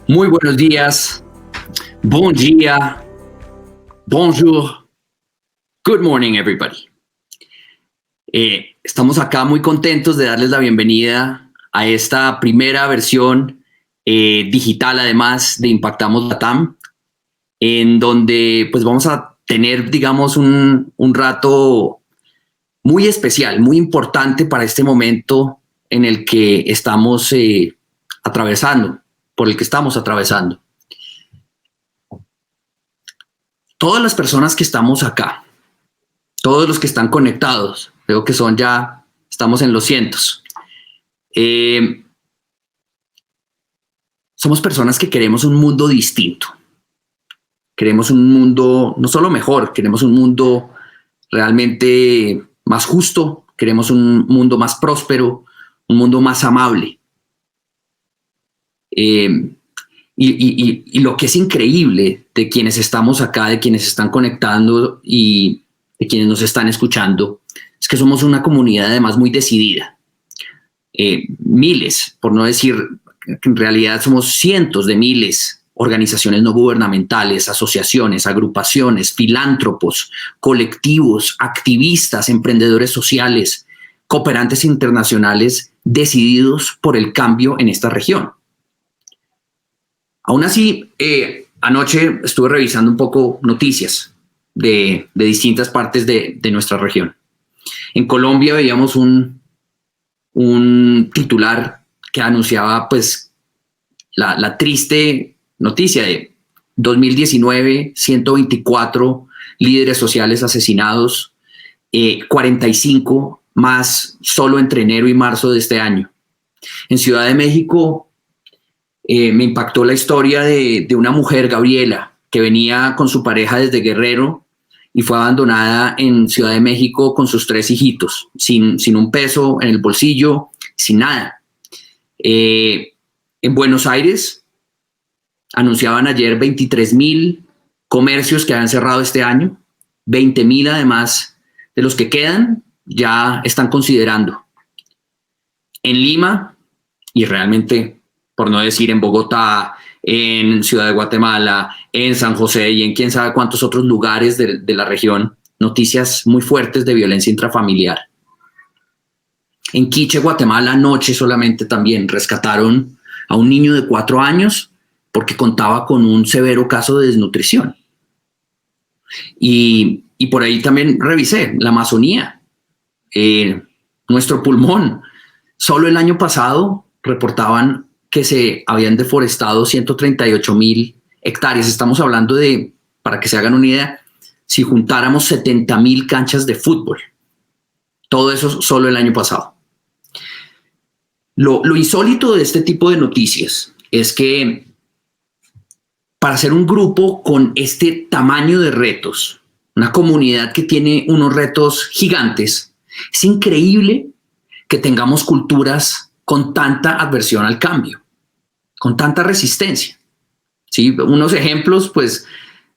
Muy buenos días, bon dia, bonjour, good morning everybody. Estamos acá muy contentos de darles la bienvenida a esta primera versión digital, además de Impactamos Latam, en donde pues vamos a tener, digamos, un rato muy especial, muy importante para este momento en el que estamos atravesando, por el que estamos atravesando. Todas las personas que estamos acá, todos los que están conectados, creo que estamos en los cientos. Somos personas que queremos un mundo distinto. Queremos un mundo no solo mejor, queremos un mundo realmente más justo, queremos un mundo más próspero, un mundo más amable. Y lo que es increíble de quienes estamos acá, de quienes están conectando y de quienes nos están escuchando, es que somos una comunidad además muy decidida. Miles, por no decir que en realidad somos cientos de miles, organizaciones no gubernamentales, asociaciones, agrupaciones, filántropos, colectivos, activistas, emprendedores sociales, cooperantes internacionales decididos por el cambio en esta región. Aún así, anoche estuve revisando un poco noticias de distintas partes de nuestra región. En Colombia veíamos un titular que anunciaba pues la triste noticia de 2019, 124 líderes sociales asesinados, 45 más solo entre enero y marzo de este año. En Ciudad de México me impactó la historia de una mujer, Gabriela, que venía con su pareja desde Guerrero y fue abandonada en Ciudad de México con sus 3 hijitos, sin un peso en el bolsillo, sin nada. En Buenos Aires anunciaban ayer 23,000 comercios que habían cerrado este año, 20,000 además de los que quedan ya están considerando. En Lima, y realmente, por no decir en Bogotá, en Ciudad de Guatemala, en San José y en quién sabe cuántos otros lugares de la región, noticias muy fuertes de violencia intrafamiliar. En Quiche, Guatemala, anoche solamente también rescataron a un niño de 4 años porque contaba con un severo caso de desnutrición. Y por ahí también revisé la Amazonía, nuestro pulmón. Solo el año pasado reportaban que se habían deforestado 138,000 hectáreas. Estamos hablando de, para que se hagan una idea, si juntáramos 70,000 canchas de fútbol. Todo eso solo el año pasado. Lo insólito de este tipo de noticias es que para ser un grupo con este tamaño de retos, una comunidad que tiene unos retos gigantes, es increíble que tengamos culturas con tanta adversión al cambio, con tanta resistencia. ¿Sí? Unos ejemplos, pues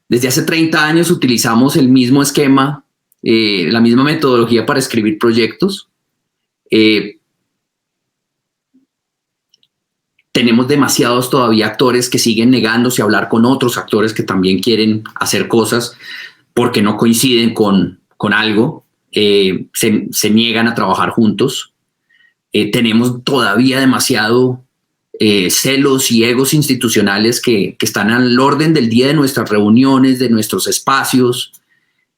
desde hace 30 años utilizamos el mismo esquema, la misma metodología para escribir proyectos. Tenemos demasiados todavía actores que siguen negándose a hablar con otros actores que también quieren hacer cosas porque no coinciden con algo, se niegan a trabajar juntos. Tenemos todavía demasiado celos y egos institucionales que están al orden del día de nuestras reuniones, de nuestros espacios.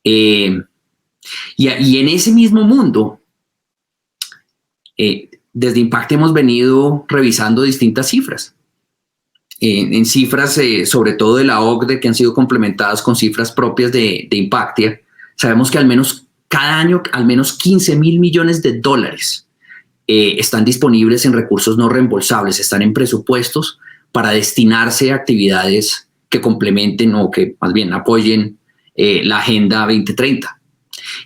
Y en ese mismo mundo, desde Impact hemos venido revisando distintas cifras. En cifras, sobre todo de la OCDE, que han sido complementadas con cifras propias de Impactia, sabemos que al menos cada año, al menos 15,000 millones de dólares están disponibles en recursos no reembolsables, están en presupuestos para destinarse a actividades que complementen o que más bien apoyen la Agenda 2030.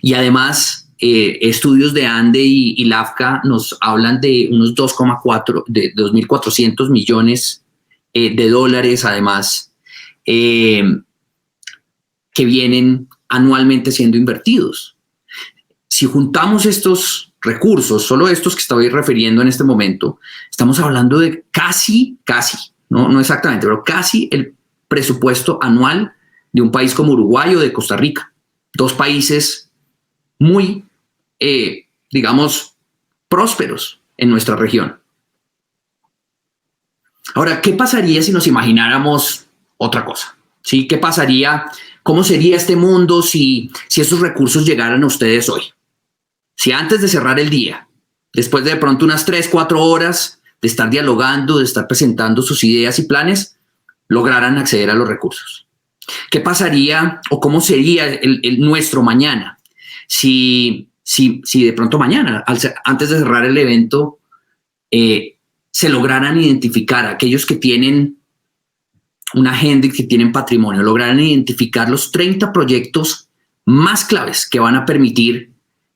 Y además, estudios de ANDE y LAFCA nos hablan de unos 2.400 millones de dólares, además, que vienen anualmente siendo invertidos. Si juntamos estos recursos, solo estos que estoy refiriendo en este momento, estamos hablando de casi no exactamente, pero casi el presupuesto anual de un país como Uruguay o de Costa Rica. Dos países muy, digamos, prósperos en nuestra región. Ahora, ¿qué pasaría si nos imagináramos otra cosa? ¿Sí? ¿Qué pasaría? ¿Cómo sería este mundo si esos recursos llegaran a ustedes hoy? Si antes de cerrar el día, después de pronto unas 3, 4 horas de estar dialogando, de estar presentando sus ideas y planes, lograran acceder a los recursos. ¿Qué pasaría o cómo sería nuestro mañana si de pronto mañana, antes de cerrar el evento, se lograran identificar a aquellos que tienen una agenda y que tienen patrimonio, lograran identificar los 30 proyectos más claves que van a permitir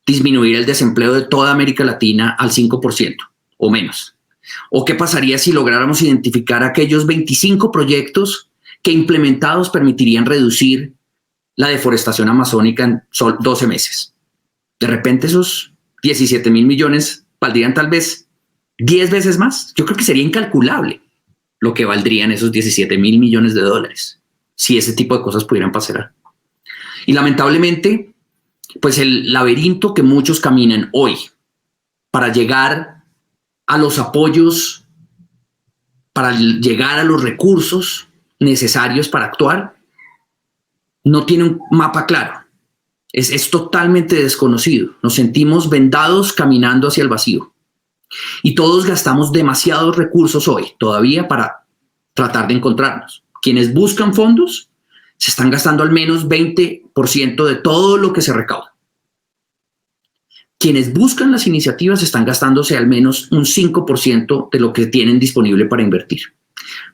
disminuir el desempleo de toda América Latina al 5% o menos? ¿O qué pasaría si lográramos identificar aquellos 25 proyectos que implementados permitirían reducir la deforestación amazónica en 12 meses? De repente esos 17.000 millones valdrían tal vez 10 veces más. Yo creo que sería incalculable lo que valdrían esos 17.000 millones de dólares si ese tipo de cosas pudieran pasar. Y lamentablemente, pues el laberinto que muchos caminan hoy para llegar a los apoyos, para llegar a los recursos necesarios para actuar, no tiene un mapa claro. Es totalmente desconocido. Nos sentimos vendados caminando hacia el vacío. Y todos gastamos demasiados recursos hoy todavía para tratar de encontrarnos. Quienes buscan fondos se están gastando al menos 20% de todo lo que se recauda. Quienes buscan las iniciativas están gastándose al menos un 5% de lo que tienen disponible para invertir.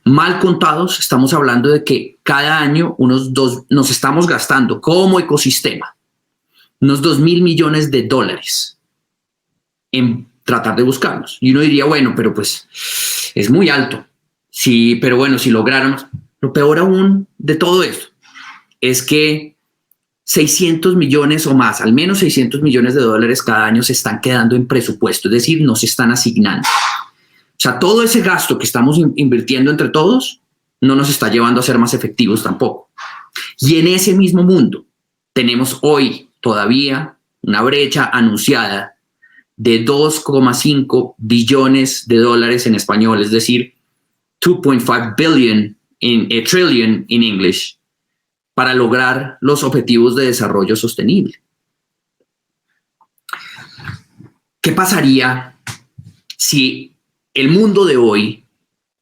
Mal contados, estamos hablando de que cada año nos estamos gastando como ecosistema unos 2.000 millones de dólares en tratar de buscarlos. Y uno diría, bueno, pero pues es muy alto. Sí, pero bueno, si lográramos. Lo peor aún de todo esto es que 600 millones o más, al menos 600 millones de dólares cada año se están quedando en presupuesto, es decir, no se están asignando. O sea, todo ese gasto que estamos invirtiendo entre todos no nos está llevando a ser más efectivos tampoco. Y en ese mismo mundo tenemos hoy todavía una brecha anunciada de 2,5 billones de dólares en español, es decir, 2.5 billion trillion in English, para lograr los objetivos de desarrollo sostenible. ¿Qué pasaría si el mundo de hoy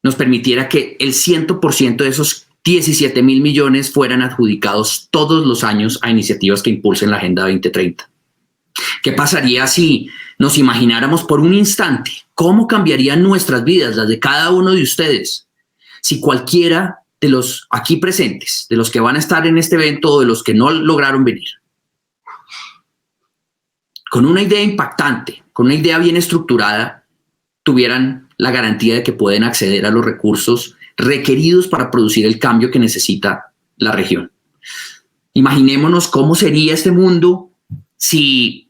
nos permitiera que el 100% de esos 17.000 millones fueran adjudicados todos los años a iniciativas que impulsen la Agenda 2030? ¿Qué pasaría si nos imagináramos por un instante cómo cambiarían nuestras vidas, las de cada uno de ustedes, si cualquiera de los aquí presentes, de los que van a estar en este evento o de los que no lograron venir, con una idea impactante, con una idea bien estructurada, tuvieran la garantía de que pueden acceder a los recursos requeridos para producir el cambio que necesita la región? Imaginémonos cómo sería este mundo si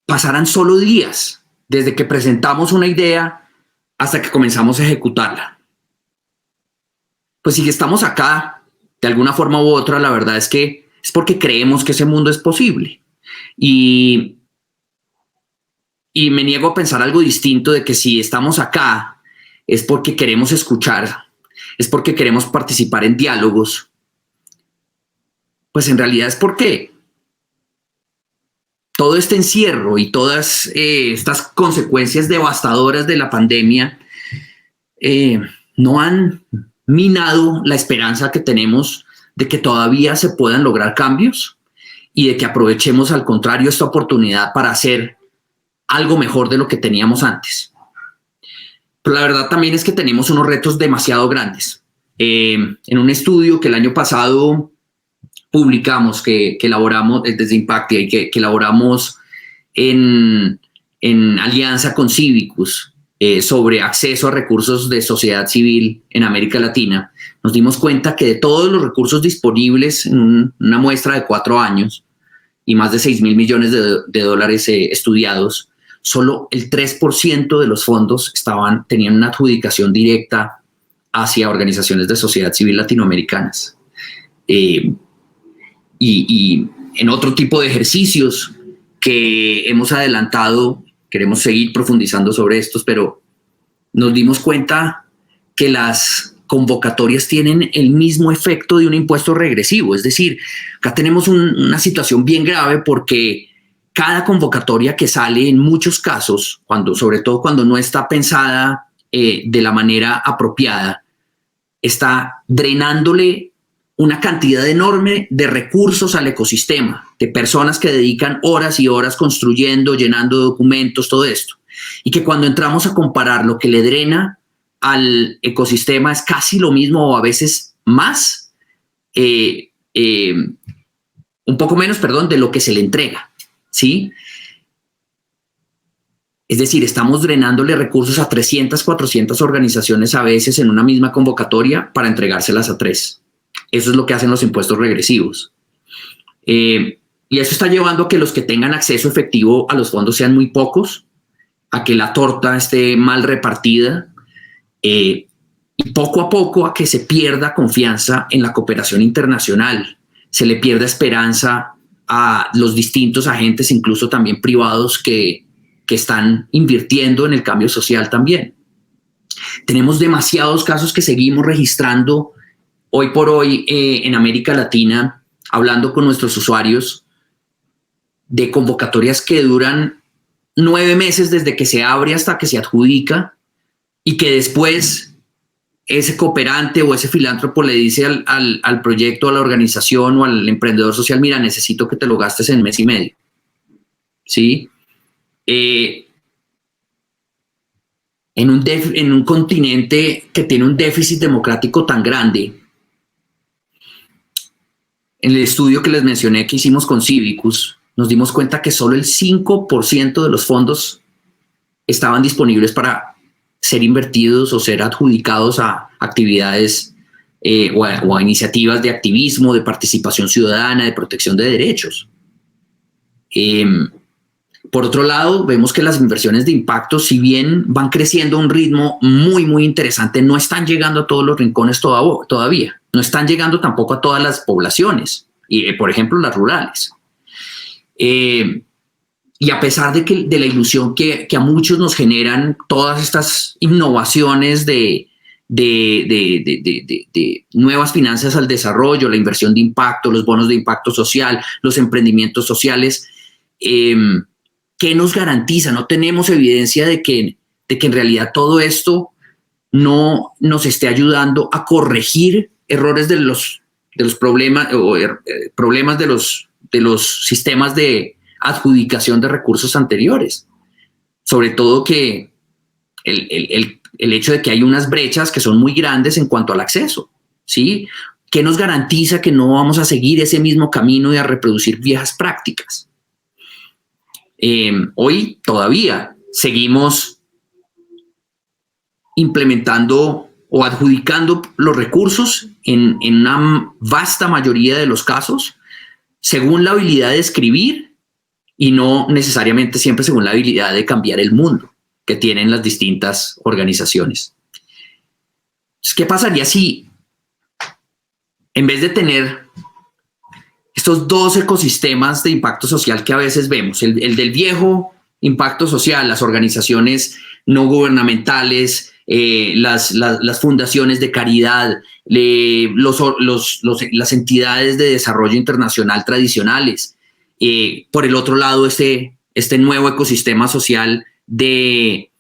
pasaran solo días desde que presentamos una idea hasta que comenzamos a ejecutarla. Pues si estamos acá, de alguna forma u otra, la verdad es que es porque creemos que ese mundo es posible. Y me niego a pensar algo distinto, de que si estamos acá es porque queremos escuchar, es porque queremos participar en diálogos. Pues en realidad es porque todo este encierro y todas estas consecuencias devastadoras de la pandemia no han minado la esperanza que tenemos de que todavía se puedan lograr cambios y de que aprovechemos al contrario esta oportunidad para hacer algo mejor de lo que teníamos antes. Pero la verdad también es que tenemos unos retos demasiado grandes. En un estudio que el año pasado publicamos, que elaboramos desde Impactia y que elaboramos en alianza con Civicus, sobre acceso a recursos de sociedad civil en América Latina, nos dimos cuenta que de todos los recursos disponibles en una muestra de 4 años y más de 6.000 millones de dólares estudiados, solo el 3% de los fondos tenían una adjudicación directa hacia organizaciones de sociedad civil latinoamericanas. Y en otro tipo de ejercicios que hemos adelantado, queremos seguir profundizando sobre estos, pero nos dimos cuenta que las convocatorias tienen el mismo efecto de un impuesto regresivo. Es decir, acá tenemos una situación bien grave porque cada convocatoria que sale en muchos casos, sobre todo cuando no está pensada de la manera apropiada, está drenándole una cantidad enorme de recursos al ecosistema, de personas que dedican horas y horas construyendo, llenando documentos, todo esto. Y que cuando entramos a comparar lo que le drena al ecosistema es casi lo mismo o a veces más, un poco menos, perdón, de lo que se le entrega, ¿sí? Es decir, estamos drenándole recursos a 300, 400 organizaciones a veces en una misma convocatoria para entregárselas a 3. Eso es lo que hacen los impuestos regresivos. Y eso está llevando a que los que tengan acceso efectivo a los fondos sean muy pocos, a que la torta esté mal repartida, y poco a poco a que se pierda confianza en la cooperación internacional, se le pierda esperanza a los distintos agentes, incluso también privados, que están invirtiendo en el cambio social también. Tenemos demasiados casos que seguimos registrando hoy por hoy en América Latina, hablando con nuestros usuarios, de convocatorias que duran 9 meses desde que se abre hasta que se adjudica, y que después ese cooperante o ese filántropo le dice al proyecto, a la organización o al emprendedor social: mira, necesito que te lo gastes en 1 mes y medio. ¿Sí? En un continente que tiene un déficit democrático tan grande, en el estudio que les mencioné que hicimos con Civicus, nos dimos cuenta que solo el 5% de los fondos estaban disponibles para ser invertidos o ser adjudicados a actividades o a iniciativas de activismo, de participación ciudadana, de protección de derechos. Por otro lado, vemos que las inversiones de impacto, si bien van creciendo a un ritmo muy, muy interesante, no están llegando a todos los rincones todavía. No están llegando tampoco a todas las poblaciones, y, por ejemplo, las rurales. Y a pesar de la ilusión que a muchos nos generan todas estas innovaciones de nuevas finanzas al desarrollo, la inversión de impacto, los bonos de impacto social, los emprendimientos sociales, ¿qué nos garantiza? No tenemos evidencia de que en realidad todo esto no nos esté ayudando a corregir errores de los problemas o problemas de los sistemas de adjudicación de recursos anteriores. Sobre todo que el hecho de que hay unas brechas que son muy grandes en cuanto al acceso, ¿sí? ¿Qué nos garantiza que no vamos a seguir ese mismo camino y a reproducir viejas prácticas? Hoy todavía seguimos implementando o adjudicando los recursos en una vasta mayoría de los casos según la habilidad de escribir y no necesariamente siempre según la habilidad de cambiar el mundo que tienen las distintas organizaciones. Entonces, ¿qué pasaría si en vez de tener estos 2 ecosistemas de impacto social que a veces vemos, el del viejo impacto social, las organizaciones no gubernamentales, las fundaciones de caridad, las entidades de desarrollo internacional tradicionales, por el otro lado este nuevo ecosistema social de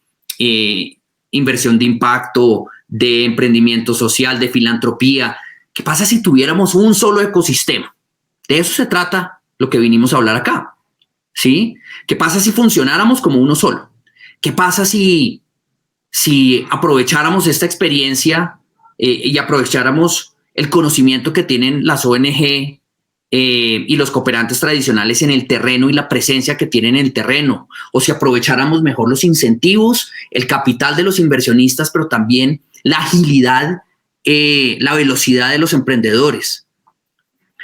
inversión de impacto, de emprendimiento social, de filantropía? ¿Qué pasa si tuviéramos un solo ecosistema? De eso se trata lo que vinimos a hablar acá, ¿sí? ¿Qué pasa si funcionáramos como uno solo? ¿Qué pasa si aprovecháramos esta experiencia y aprovecháramos el conocimiento que tienen las ONG y los cooperantes tradicionales en el terreno y la presencia que tienen en el terreno? O si aprovecháramos mejor los incentivos, el capital de los inversionistas, pero también la agilidad, la velocidad de los emprendedores.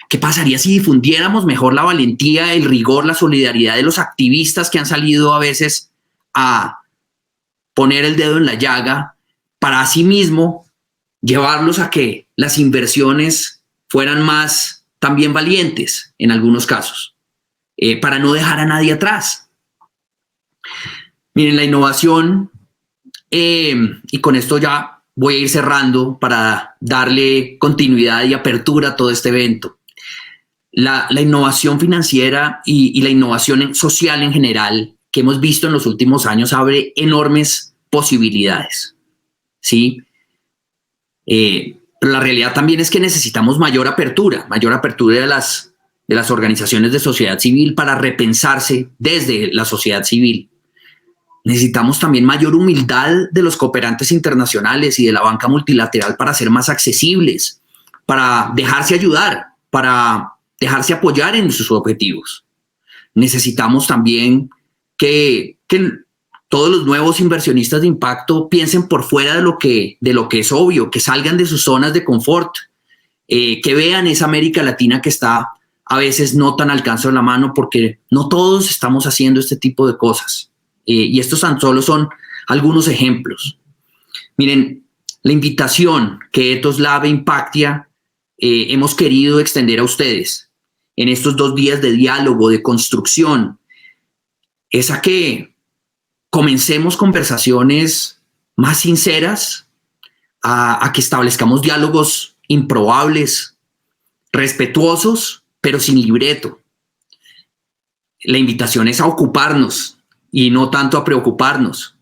¿Qué pasaría si difundiéramos mejor la valentía, el rigor, la solidaridad de los activistas que han salido a veces a poner el dedo en la llaga para asimismo llevarlos a que las inversiones fueran más también valientes en algunos casos, para no dejar a nadie atrás. Miren, la innovación, y con esto ya voy a ir cerrando para darle continuidad y apertura a todo este evento. La innovación financiera y la innovación social en general que hemos visto en los últimos años abre enormes posibilidades, ¿sí? Pero la realidad también es que necesitamos mayor apertura de las organizaciones de sociedad civil para repensarse desde la sociedad civil. Necesitamos también mayor humildad de los cooperantes internacionales y de la banca multilateral para ser más accesibles, para dejarse ayudar, para dejarse apoyar en sus objetivos. Necesitamos también que todos los nuevos inversionistas de impacto piensen por fuera de lo que es obvio, que salgan de sus zonas de confort, que vean esa América Latina que está a veces no tan al alcance de la mano, porque no todos estamos haciendo este tipo de cosas. Y estos tan solo son algunos ejemplos. Miren, la invitación que Ethos Lab e Impactia hemos querido extender a ustedes en estos 2 días de diálogo, de construcción, es a que comencemos conversaciones más sinceras, a que establezcamos diálogos improbables, respetuosos, pero sin libreto. La invitación es a ocuparnos y no tanto a preocuparnos.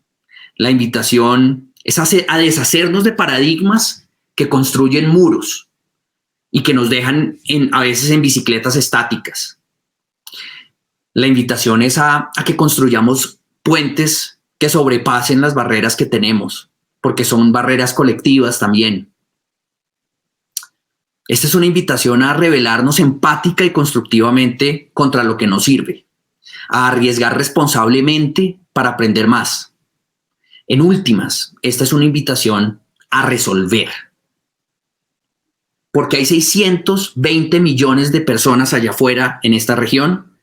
La invitación es a deshacernos de paradigmas que construyen muros y que nos dejan a veces en bicicletas estáticas. La invitación es a que construyamos puentes que sobrepasen las barreras que tenemos, porque son barreras colectivas también. Esta es una invitación a rebelarnos empática y constructivamente contra lo que nos sirve, a arriesgar responsablemente para aprender más. En últimas, esta es una invitación a resolver, porque hay 620 millones de personas allá afuera en esta región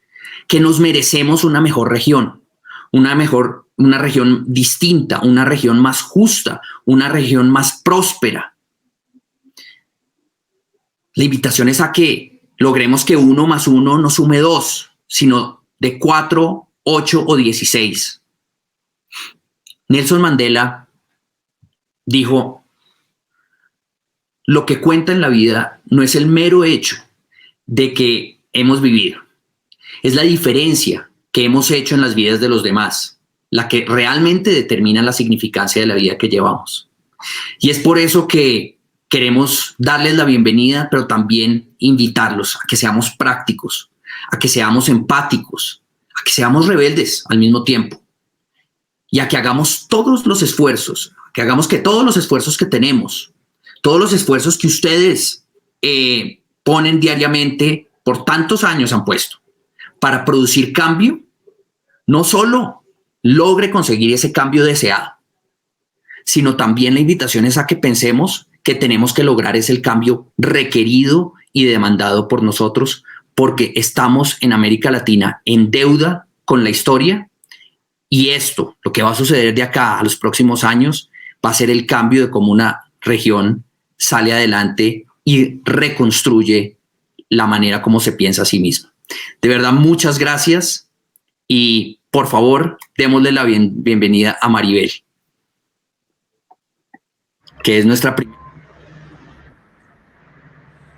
que nos merecemos una mejor región, una región distinta, una región más justa, una región más próspera. La invitación es a que logremos que 1 más 1 no sume 2, sino de 4, 8 o 16. Nelson Mandela dijo: lo que cuenta en la vida no es el mero hecho de que hemos vivido, es la diferencia que hemos hecho en las vidas de los demás, la que realmente determina la significancia de la vida que llevamos. Y es por eso que queremos darles la bienvenida, pero también invitarlos a que seamos prácticos, a que seamos empáticos, a que seamos rebeldes al mismo tiempo, y a que hagamos todos los esfuerzos, que hagamos que todos los esfuerzos que tenemos, todos los esfuerzos que ustedes ponen diariamente, por tantos años han puesto, para producir cambio, no solo logre conseguir ese cambio deseado, sino también la invitación es a que pensemos que tenemos que lograr ese cambio requerido y demandado por nosotros, porque estamos en América Latina en deuda con la historia, y esto, lo que va a suceder de acá a los próximos años, va a ser el cambio de cómo una región sale adelante y reconstruye la manera como se piensa a sí misma. De verdad, muchas gracias, y por favor, démosle la bienvenida a Maribel, que es nuestra primera.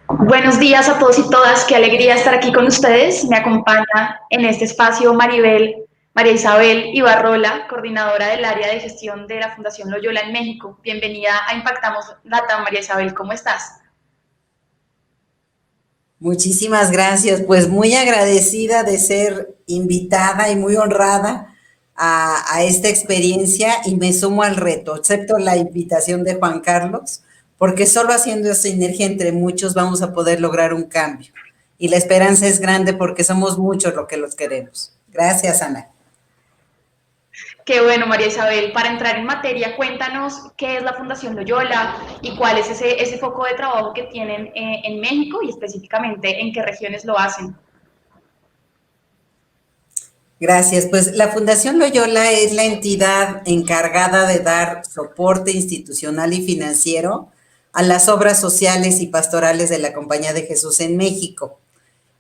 Buenos días a todos y todas, qué alegría estar aquí con ustedes. Me acompaña en este espacio María Isabel Ibarrola, coordinadora del área de gestión de la Fundación Loyola en México. Bienvenida a Impactamos Latam, María Isabel, ¿cómo estás? Muchísimas gracias, pues muy agradecida de ser invitada y muy honrada a esta experiencia, y me sumo al reto. Acepto la invitación de Juan Carlos, porque solo haciendo esa sinergia entre muchos vamos a poder lograr un cambio. Y la esperanza es grande porque somos muchos los que los queremos. Gracias, Ana. Qué bueno, María Isabel. Para entrar en materia, cuéntanos qué es la Fundación Loyola y cuál es ese foco de trabajo que tienen en México, y específicamente en qué regiones lo hacen. Gracias. Pues la Fundación Loyola es la entidad encargada de dar soporte institucional y financiero a las obras sociales y pastorales de la Compañía de Jesús en México.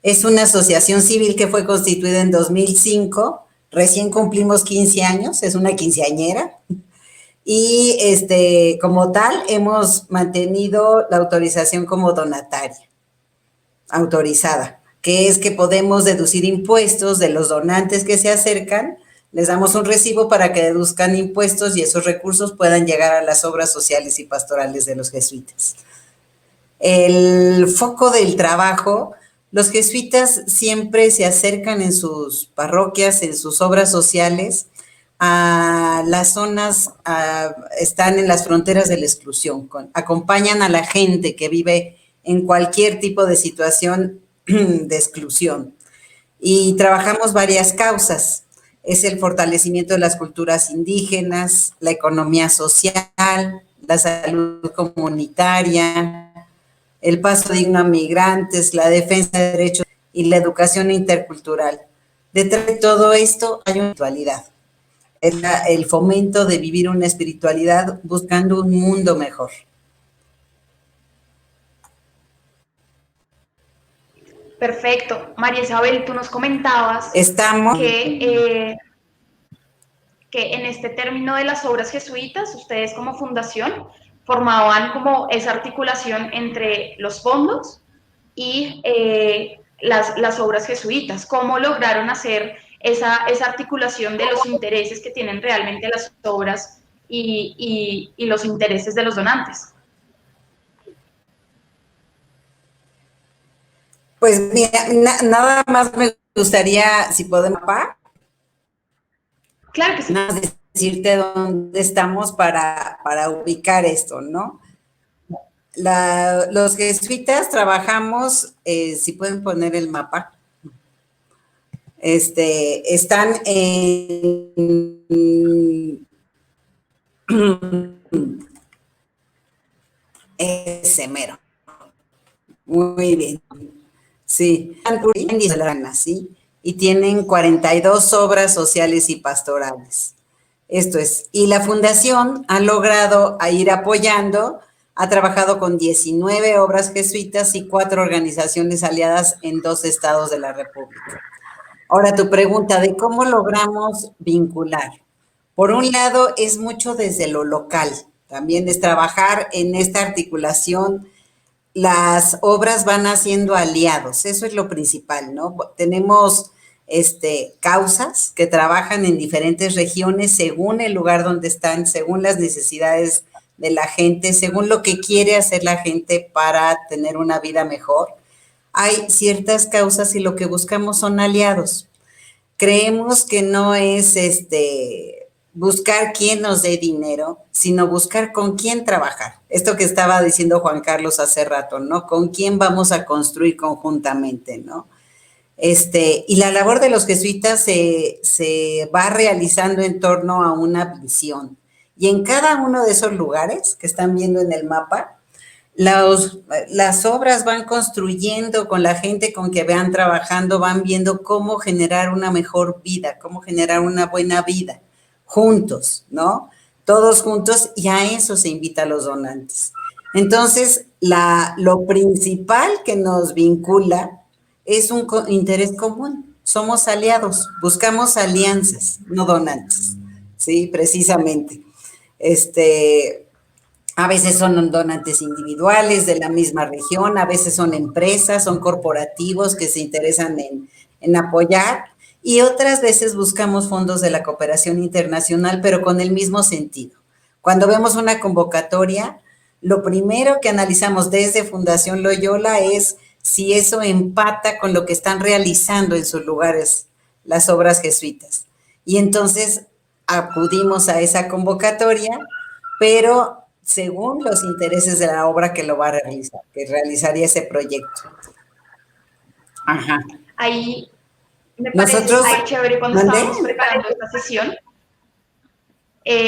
Es una asociación civil que fue constituida en 2005, recién cumplimos 15 años, es una quinceañera, y como tal hemos mantenido la autorización como donataria, autorizada, que es que podemos deducir impuestos de los donantes que se acercan, les damos un recibo para que deduzcan impuestos y esos recursos puedan llegar a las obras sociales y pastorales de los jesuitas. El foco del trabajo, los jesuitas siempre se acercan en sus parroquias, en sus obras sociales, a las zonas, están en las fronteras de la exclusión, acompañan a la gente que vive en cualquier tipo de situación de exclusión. Y trabajamos varias causas. Es el fortalecimiento de las culturas indígenas, la economía social, la salud comunitaria, el paso digno a migrantes, la defensa de derechos y la educación intercultural. Detrás de todo esto hay una espiritualidad. Es el fomento de vivir una espiritualidad buscando un mundo mejor. Perfecto. María Isabel, tú nos comentabas que en este término de las obras jesuitas, ustedes como fundación formaban como esa articulación entre los fondos y las obras jesuitas. ¿Cómo lograron hacer esa articulación de los intereses que tienen realmente las obras y los intereses de los donantes? Pues mira, nada más me gustaría, si podemos, Claro que sí. nada más decirte dónde estamos para ubicar esto, ¿no? Los jesuitas trabajamos, si pueden poner el mapa, están en ese mero. Muy bien. Sí, ¿sí? Y tienen 42 obras sociales y pastorales. Esto es, y la fundación ha logrado ir apoyando, ha trabajado con 19 obras jesuitas y 4 organizaciones aliadas en 2 estados de la República. Ahora, tu pregunta de cómo logramos vincular. Por un lado, es mucho desde lo local, también es trabajar en esta articulación. Las obras van haciendo aliados, eso es lo principal, ¿no? Tenemos causas que trabajan en diferentes regiones según el lugar donde están, según las necesidades de la gente, según lo que quiere hacer la gente para tener una vida mejor. Hay ciertas causas y lo que buscamos son aliados. Creemos que no es buscar quién nos dé dinero, sino buscar con quién trabajar. Esto que estaba diciendo Juan Carlos hace rato, ¿no? Con quién vamos a construir conjuntamente, ¿no? Y la labor de los jesuitas se va realizando en torno a una visión. Y en cada uno de esos lugares que están viendo en el mapa, las obras van construyendo con la gente con que van trabajando, van viendo cómo generar una mejor vida, cómo generar una buena vida, juntos, ¿no? Todos juntos, y a eso se invita a los donantes. Entonces, lo principal que nos vincula es un interés común. Somos aliados, buscamos alianzas, no donantes, ¿sí? Precisamente. A veces son donantes individuales de la misma región, a veces son empresas, son corporativos que se interesan en apoyar, y otras veces buscamos fondos de la cooperación internacional, pero con el mismo sentido. Cuando vemos una convocatoria, lo primero que analizamos desde Fundación Loyola es si eso empata con lo que están realizando en sus lugares las obras jesuitas. Y entonces acudimos a esa convocatoria, pero según los intereses de la obra que lo va a realizar, que realizaría ese proyecto. Ajá. Ahí me parece chévere cuando estábamos preparando esta sesión.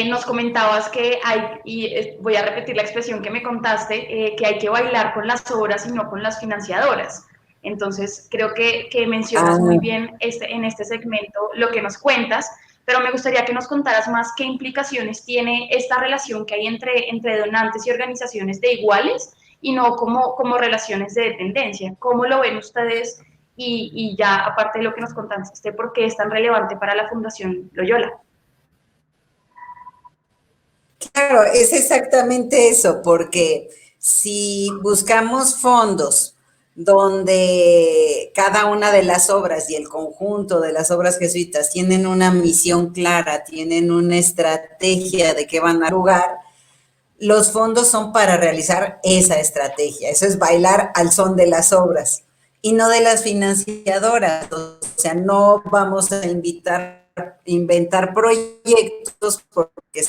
Nos comentabas que hay, y voy a repetir la expresión que me contaste, que hay que bailar con las obras y no con las financiadoras. Entonces, creo que mencionas muy bien en este segmento lo que nos cuentas, pero me gustaría que nos contaras más qué implicaciones tiene esta relación que hay entre donantes y organizaciones de iguales y no como relaciones de dependencia. ¿Cómo lo ven ustedes? Y ya, aparte de lo que nos contaste, ¿por qué es tan relevante para la Fundación Loyola? Claro, es exactamente eso, porque si buscamos fondos donde cada una de las obras y el conjunto de las obras jesuitas tienen una misión clara, tienen una estrategia de qué van a jugar, los fondos son para realizar esa estrategia. Eso es bailar al son de las obras y no de las financiadoras. O sea, no vamos a inventar proyectos porque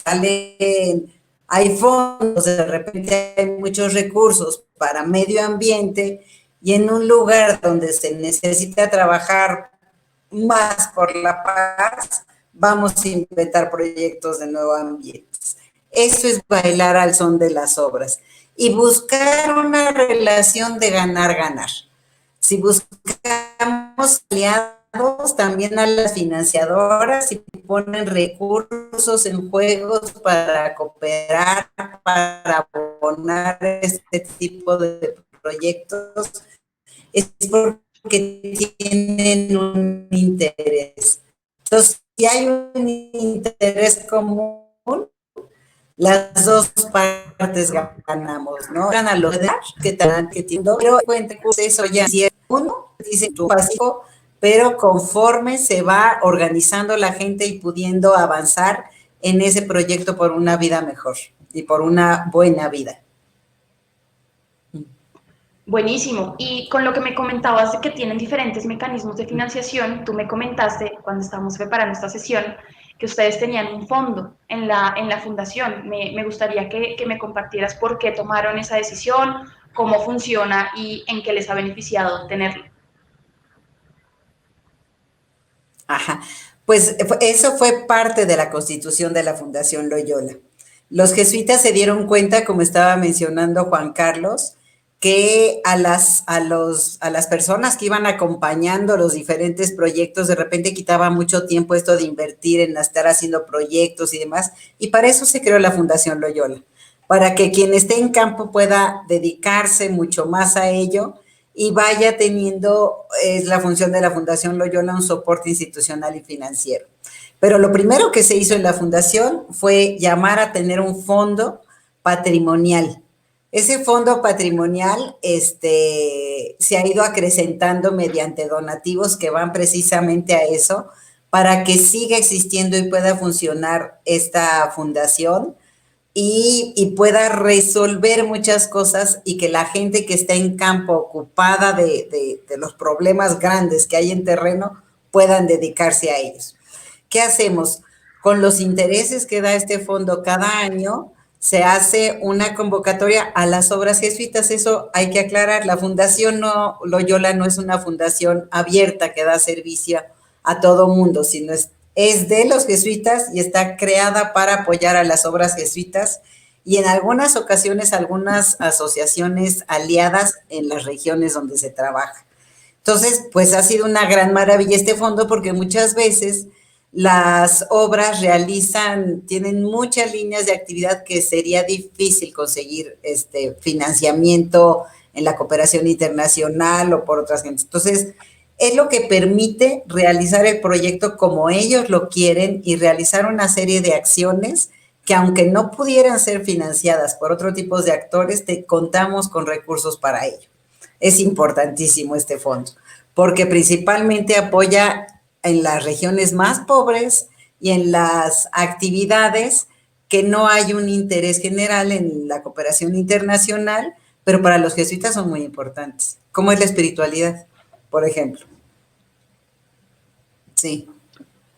hay fondos, de repente hay muchos recursos para medio ambiente y en un lugar donde se necesita trabajar más por la paz, vamos a inventar proyectos de nuevo ambiente. Eso es bailar al son de las obras y buscar una relación de ganar-ganar. Si buscamos aliados también a las financiadoras y ponen recursos en juegos para cooperar, para abonar este tipo de proyectos, es porque tienen un interés. Entonces, si hay un interés común, las dos partes ganamos, ¿no? Gana los de que están que tienen, pero cuenta eso ya, si uno dice tu básico, pero conforme se va organizando la gente y pudiendo avanzar en ese proyecto por una vida mejor y por una buena vida. Buenísimo. Y con lo que me comentabas de que tienen diferentes mecanismos de financiación, tú me comentaste cuando estábamos preparando esta sesión que ustedes tenían un fondo en la fundación. Me gustaría que me compartieras por qué tomaron esa decisión, cómo funciona y en qué les ha beneficiado tenerlo. Ajá, pues eso fue parte de la constitución de la Fundación Loyola. Los jesuitas se dieron cuenta, como estaba mencionando Juan Carlos, que a las personas que iban acompañando los diferentes proyectos, de repente quitaba mucho tiempo esto de invertir en estar haciendo proyectos y demás, y para eso se creó la Fundación Loyola, para que quien esté en campo pueda dedicarse mucho más a ello y vaya teniendo, es la función de la Fundación Loyola, un soporte institucional y financiero. Pero lo primero que se hizo en la fundación fue llamar a tener un fondo patrimonial. Ese fondo patrimonial se ha ido acrecentando mediante donativos que van precisamente a eso, para que siga existiendo y pueda funcionar esta fundación y pueda resolver muchas cosas y que la gente que está en campo ocupada de los problemas grandes que hay en terreno puedan dedicarse a ellos. ¿Qué hacemos? Con los intereses que da este fondo cada año, se hace una convocatoria a las obras jesuitas. Eso hay que aclarar. La Fundación Loyola no es una fundación abierta que da servicio a todo mundo, sino es de los jesuitas y está creada para apoyar a las obras jesuitas y en algunas ocasiones algunas asociaciones aliadas en las regiones donde se trabaja. Entonces, pues ha sido una gran maravilla este fondo porque muchas veces las obras tienen muchas líneas de actividad que sería difícil conseguir financiamiento en la cooperación internacional o por otras gentes. Entonces, es lo que permite realizar el proyecto como ellos lo quieren y realizar una serie de acciones que aunque no pudieran ser financiadas por otro tipo de actores, contamos con recursos para ello. Es importantísimo este fondo, porque principalmente apoya en las regiones más pobres y en las actividades que no hay un interés general en la cooperación internacional, pero para los jesuitas son muy importantes, como es la espiritualidad, por ejemplo. Sí.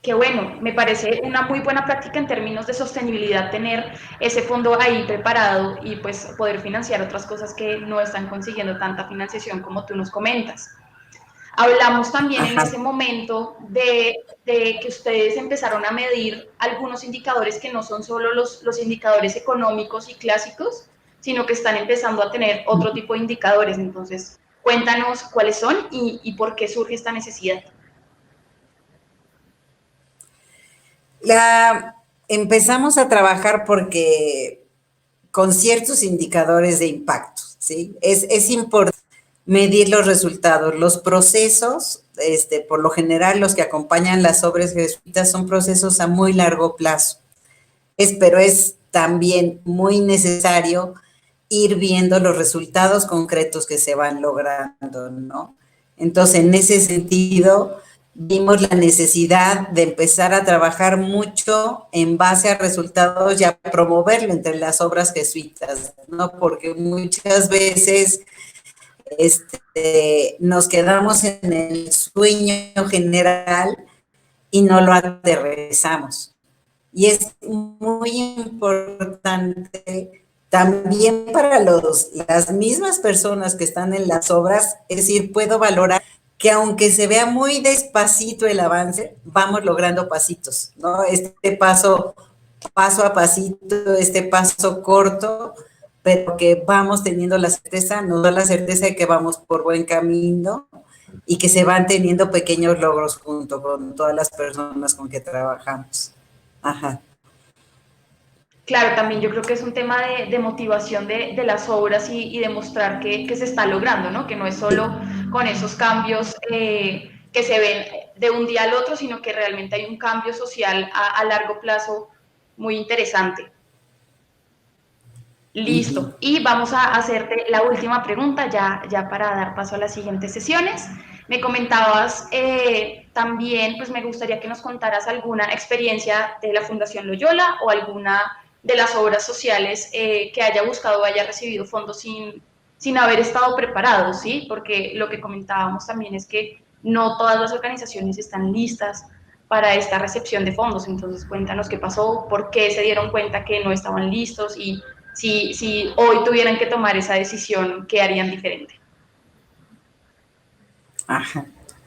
Qué bueno, me parece una muy buena práctica en términos de sostenibilidad tener ese fondo ahí preparado y pues poder financiar otras cosas que no están consiguiendo tanta financiación como tú nos comentas. Hablamos también en ese momento de que ustedes empezaron a medir algunos indicadores que no son solo los indicadores económicos y clásicos, sino que están empezando a tener otro tipo de indicadores. Entonces, Cuéntanos cuáles son y por qué surge esta necesidad. Empezamos a trabajar porque con ciertos indicadores de impacto, ¿sí? Es importante medir los resultados, los procesos, por lo general los que acompañan las obras jesuitas son procesos a muy largo plazo. Pero es también muy necesario ir viendo los resultados concretos que se van logrando, ¿no? Entonces, en ese sentido, vimos la necesidad de empezar a trabajar mucho en base a resultados y a promoverlo entre las obras jesuitas, ¿no? Porque muchas veces nos quedamos en el sueño general y no lo aterrizamos. Y es muy importante también para las mismas personas que están en las obras, es decir, puedo valorar que aunque se vea muy despacito el avance, vamos logrando pasitos, ¿no? Paso a pasito, paso corto, pero que vamos teniendo la certeza, nos da la certeza de que vamos por buen camino y que se van teniendo pequeños logros junto con todas las personas con que trabajamos. Ajá. Claro, también yo creo que es un tema de motivación de las obras y demostrar que se está logrando, ¿no? Que no es solo con esos cambios que se ven de un día al otro, sino que realmente hay un cambio social a largo plazo muy interesante. Listo. Y vamos a hacerte la última pregunta ya para dar paso a las siguientes sesiones. Me comentabas también, pues me gustaría que nos contaras alguna experiencia de la Fundación Loyola o alguna de las obras sociales que haya buscado o haya recibido fondos sin haber estado preparados, ¿sí? Porque lo que comentábamos también es que no todas las organizaciones están listas para esta recepción de fondos. Entonces, cuéntanos qué pasó, por qué se dieron cuenta que no estaban listos y si hoy tuvieran que tomar esa decisión, ¿qué harían diferente? Ajá.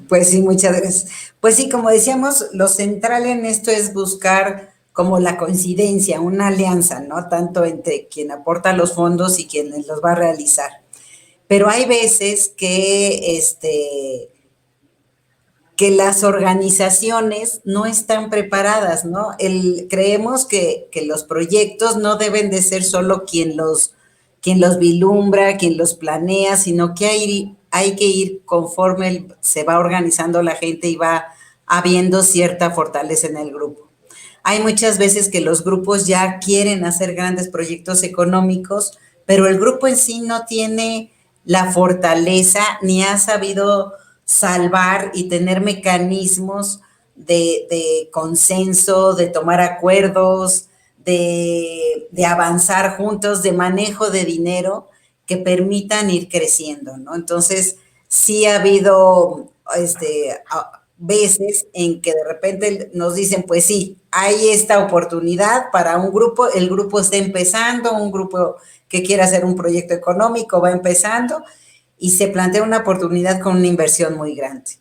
Pues sí, muchas gracias. Pues sí, como decíamos, lo central en esto es buscar como la coincidencia, una alianza, ¿no? Tanto entre quien aporta los fondos y quien los va a realizar. Pero hay veces que las organizaciones no están preparadas, ¿no? Creemos que los proyectos no deben de ser solo quien los vislumbra, quien los planea, sino que hay que ir conforme se va organizando la gente y va habiendo cierta fortaleza en el grupo. Hay muchas veces que los grupos ya quieren hacer grandes proyectos económicos, pero el grupo en sí no tiene la fortaleza ni ha sabido salvar y tener mecanismos de consenso, de tomar acuerdos, de avanzar juntos, de manejo de dinero que permitan ir creciendo, ¿no? Entonces, sí ha habido veces en que de repente nos dicen, pues sí, hay esta oportunidad para un grupo, el grupo está empezando, un grupo que quiere hacer un proyecto económico va empezando, y se plantea una oportunidad con una inversión muy grande.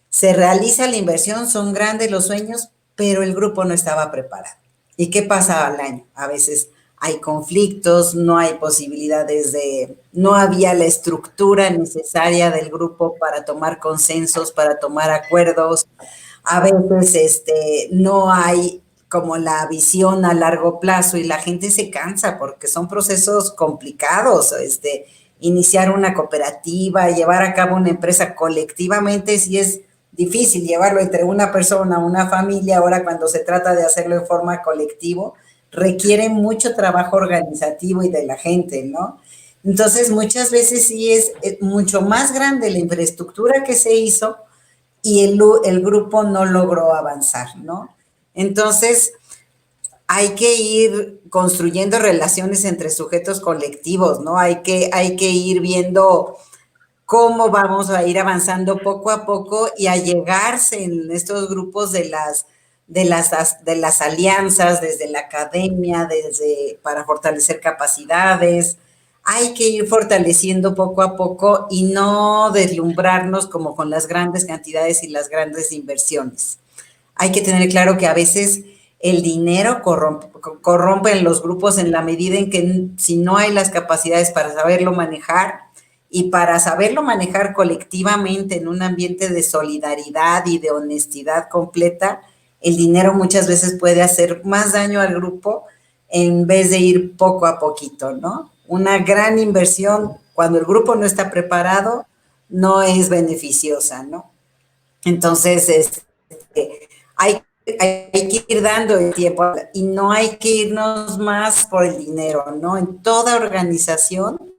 Se realiza la inversión, son grandes los sueños, pero el grupo no estaba preparado. ¿Y qué pasa al año? A veces hay conflictos, no hay posibilidades no había la estructura necesaria del grupo para tomar consensos, para tomar acuerdos. A veces no hay como la visión a largo plazo y la gente se cansa porque son procesos complicados, iniciar una cooperativa, llevar a cabo una empresa colectivamente, sí es difícil llevarlo entre una persona, una familia. Ahora cuando se trata de hacerlo en forma colectiva, requiere mucho trabajo organizativo y de la gente, ¿no? Entonces, muchas veces sí es mucho más grande la infraestructura que se hizo y el grupo no logró avanzar, ¿no? Entonces, hay que ir construyendo relaciones entre sujetos colectivos, ¿no? Hay que ir viendo cómo vamos a ir avanzando poco a poco y a llegarse en estos grupos de las alianzas, desde la academia, para fortalecer capacidades. Hay que ir fortaleciendo poco a poco y no deslumbrarnos como con las grandes cantidades y las grandes inversiones. Hay que tener claro que a veces el dinero corrompe en los grupos en la medida en que si no hay las capacidades para saberlo manejar Y para saberlo manejar colectivamente en un ambiente de solidaridad y de honestidad completa, el dinero muchas veces puede hacer más daño al grupo en vez de ir poco a poquito, ¿no? Una gran inversión cuando el grupo no está preparado no es beneficiosa, ¿no? Entonces, hay, hay que ir dando el tiempo y no hay que irnos más por el dinero, ¿no? En toda organización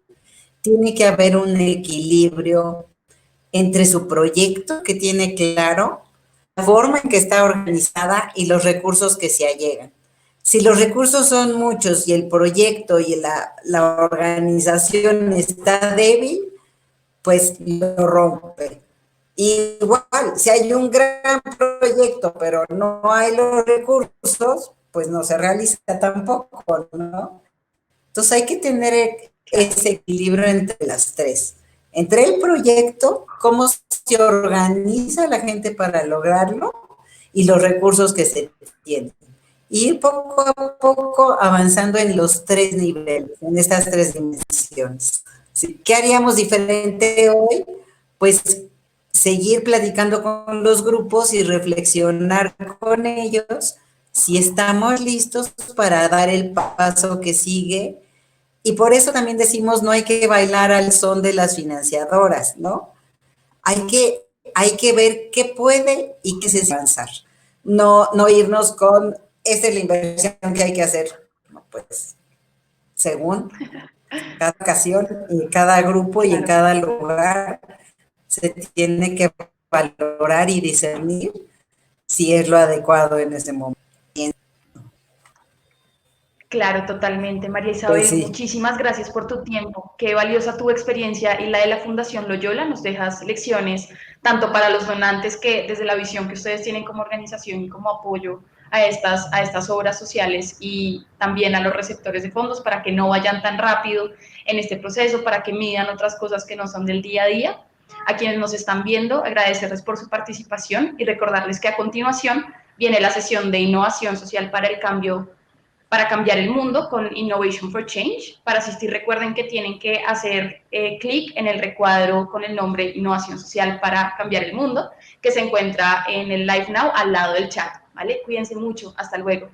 tiene que haber un equilibrio entre su proyecto que tiene claro, la forma en que está organizada y los recursos que se allegan. Si los recursos son muchos y el proyecto y la organización está débil, pues lo rompe. Igual, si hay un gran proyecto, pero no hay los recursos, pues no se realiza tampoco, ¿no? Entonces hay que tener ese equilibrio entre las tres. Entre el proyecto, cómo se organiza la gente para lograrlo y los recursos que se tienen. Ir poco a poco avanzando en los tres niveles, en estas tres dimensiones. ¿Sí? ¿Qué haríamos diferente hoy? Pues seguir platicando con los grupos y reflexionar con ellos si estamos listos para dar el paso que sigue. Y por eso también decimos, no hay que bailar al son de las financiadoras, ¿no? Hay que ver qué puede y qué se avanzar. No irnos con, esta es la inversión que hay que hacer. No, pues, según cada ocasión, en cada grupo y en cada lugar, se tiene que valorar y discernir si es lo adecuado en ese momento. Claro, totalmente. María Pues Isabel, sí. muchísimas gracias por tu tiempo. Qué valiosa tu experiencia y la de la Fundación Loyola. Nos dejas lecciones tanto para los donantes que desde la visión que ustedes tienen como organización y como apoyo a estas obras sociales y también a los receptores de fondos para que no vayan tan rápido en este proceso, para que midan otras cosas que no son del día a día. A quienes nos están viendo, agradecerles por su participación y recordarles que a continuación viene la sesión de innovación social para cambiar el mundo con Innovation for Change. Para asistir, recuerden que tienen que hacer clic en el recuadro con el nombre Innovación Social para cambiar el mundo, que se encuentra en el Live Now al lado del chat. ¿Vale? Cuídense mucho. Hasta luego.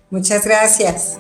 Muchas gracias.